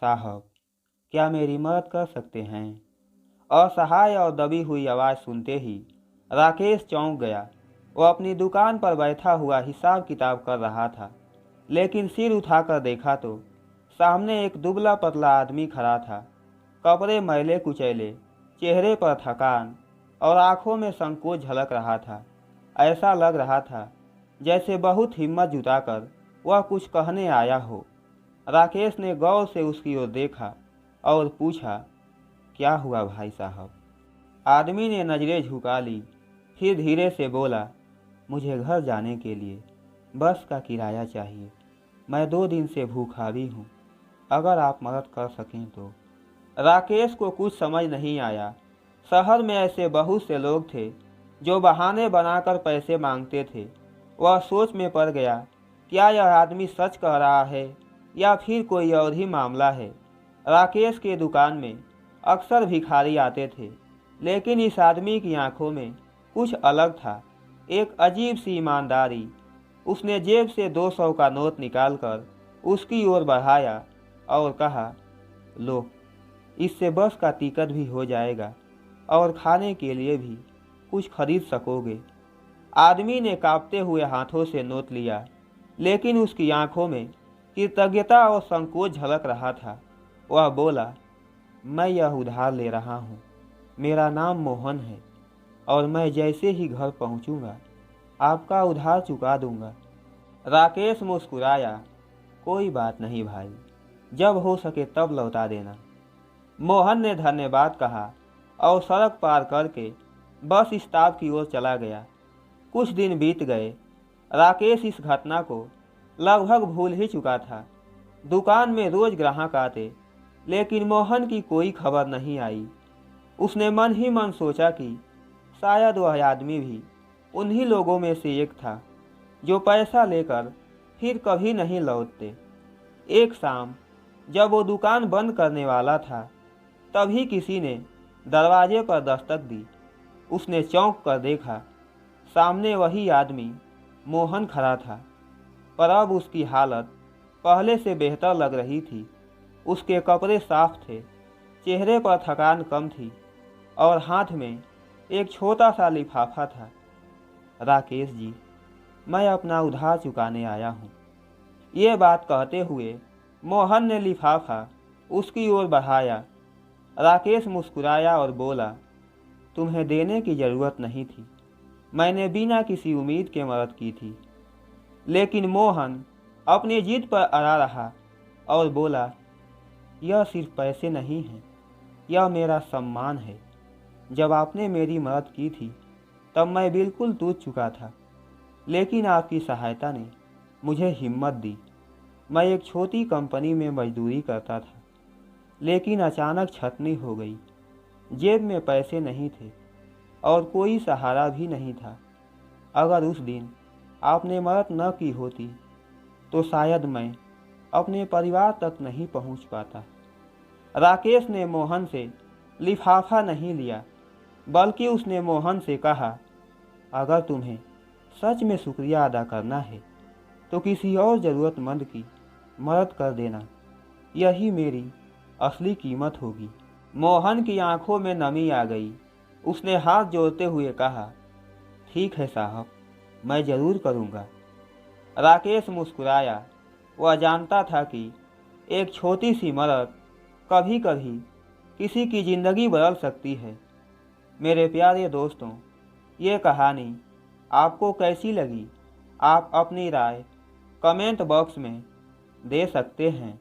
साहब, क्या मेरी मदद कर सकते हैं? असहाय और दबी हुई आवाज़ सुनते ही राकेश चौंक गया। वो अपनी दुकान पर बैठा हुआ हिसाब किताब कर रहा था, लेकिन सिर उठाकर देखा तो सामने एक दुबला पतला आदमी खड़ा था। कपड़े मैले कुचैले, चेहरे पर थकान और आंखों में संकोच झलक रहा था। ऐसा लग रहा था जैसे बहुत हिम्मत जुटाकर वह कुछ कहने आया हो। राकेश ने गौर से उसकी ओर देखा और पूछा, क्या हुआ भाई साहब? आदमी ने नजरें झुका ली, फिर धीरे से बोला, मुझे घर जाने के लिए बस का किराया चाहिए। मैं 2 दिन से भूखा भी हूँ, अगर आप मदद कर सकें तो। राकेश को कुछ समझ नहीं आया। शहर में ऐसे बहुत से लोग थे जो बहाने बनाकर पैसे मांगते थे। वह सोच में पड़ गया, क्या यह आदमी सच कह रहा है या फिर कोई और ही मामला है। राकेश के दुकान में अक्सर भिखारी आते थे, लेकिन इस आदमी की आंखों में कुछ अलग था, एक अजीब सी ईमानदारी। उसने जेब से 200 का नोट निकालकर उसकी ओर बढ़ाया और कहा, लो, इससे बस का टिकट भी हो जाएगा और खाने के लिए भी कुछ खरीद सकोगे। आदमी ने कांपते हुए हाथों से नोट लिया, लेकिन उसकी आंखों में कृतज्ञता और संकोच झलक रहा था। वह बोला, मैं यह उधार ले रहा हूँ। मेरा नाम मोहन है और मैं जैसे ही घर पहुँचूँगा आपका उधार चुका दूंगा। राकेश मुस्कुराया, कोई बात नहीं भाई, जब हो सके तब लौटा देना। मोहन ने धन्यवाद कहा और सड़क पार करके बस स्टॉप की ओर चला गया। कुछ दिन बीत गए। राकेश इस घटना को लगभग भूल ही चुका था। दुकान में रोज ग्राहक आते, लेकिन मोहन की कोई खबर नहीं आई। उसने मन ही मन सोचा कि शायद वह आदमी भी उन्हीं लोगों में से एक था जो पैसा लेकर फिर कभी नहीं लौटते। एक शाम जब वो दुकान बंद करने वाला था, तभी किसी ने दरवाजे पर दस्तक दी। उसने चौंक कर देखा, सामने वही आदमी मोहन खड़ा था, पर अब उसकी हालत पहले से बेहतर लग रही थी। उसके कपड़े साफ थे, चेहरे पर थकान कम थी और हाथ में एक छोटा सा लिफाफा था। राकेश जी, मैं अपना उधार चुकाने आया हूँ। ये बात कहते हुए मोहन ने लिफाफा उसकी ओर बढ़ाया। राकेश मुस्कुराया और बोला, तुम्हें देने की ज़रूरत नहीं थी, मैंने बिना किसी उम्मीद के मदद की थी। लेकिन मोहन अपनी जिद पर अड़ा रहा और बोला, यह सिर्फ पैसे नहीं हैं, यह मेरा सम्मान है। जब आपने मेरी मदद की थी तब मैं बिल्कुल टूट चुका था, लेकिन आपकी सहायता ने मुझे हिम्मत दी। मैं एक छोटी कंपनी में मजदूरी करता था, लेकिन अचानक छटनी हो गई। जेब में पैसे नहीं थे और कोई सहारा भी नहीं था। अगर उस दिन आपने मदद न की होती तो शायद मैं अपने परिवार तक नहीं पहुंच पाता। राकेश ने मोहन से लिफाफा नहीं लिया, बल्कि उसने मोहन से कहा, अगर तुम्हें सच में शुक्रिया अदा करना है तो किसी और ज़रूरतमंद की मदद कर देना, यही मेरी असली कीमत होगी। मोहन की आंखों में नमी आ गई। उसने हाथ जोड़ते हुए कहा, ठीक है साहब, मैं ज़रूर करूँगा। राकेश मुस्कुराया। वह जानता था कि एक छोटी सी मदद कभी कभी किसी की ज़िंदगी बदल सकती है। मेरे प्यारे दोस्तों, ये कहानी आपको कैसी लगी? आप अपनी राय कमेंट बॉक्स में दे सकते हैं।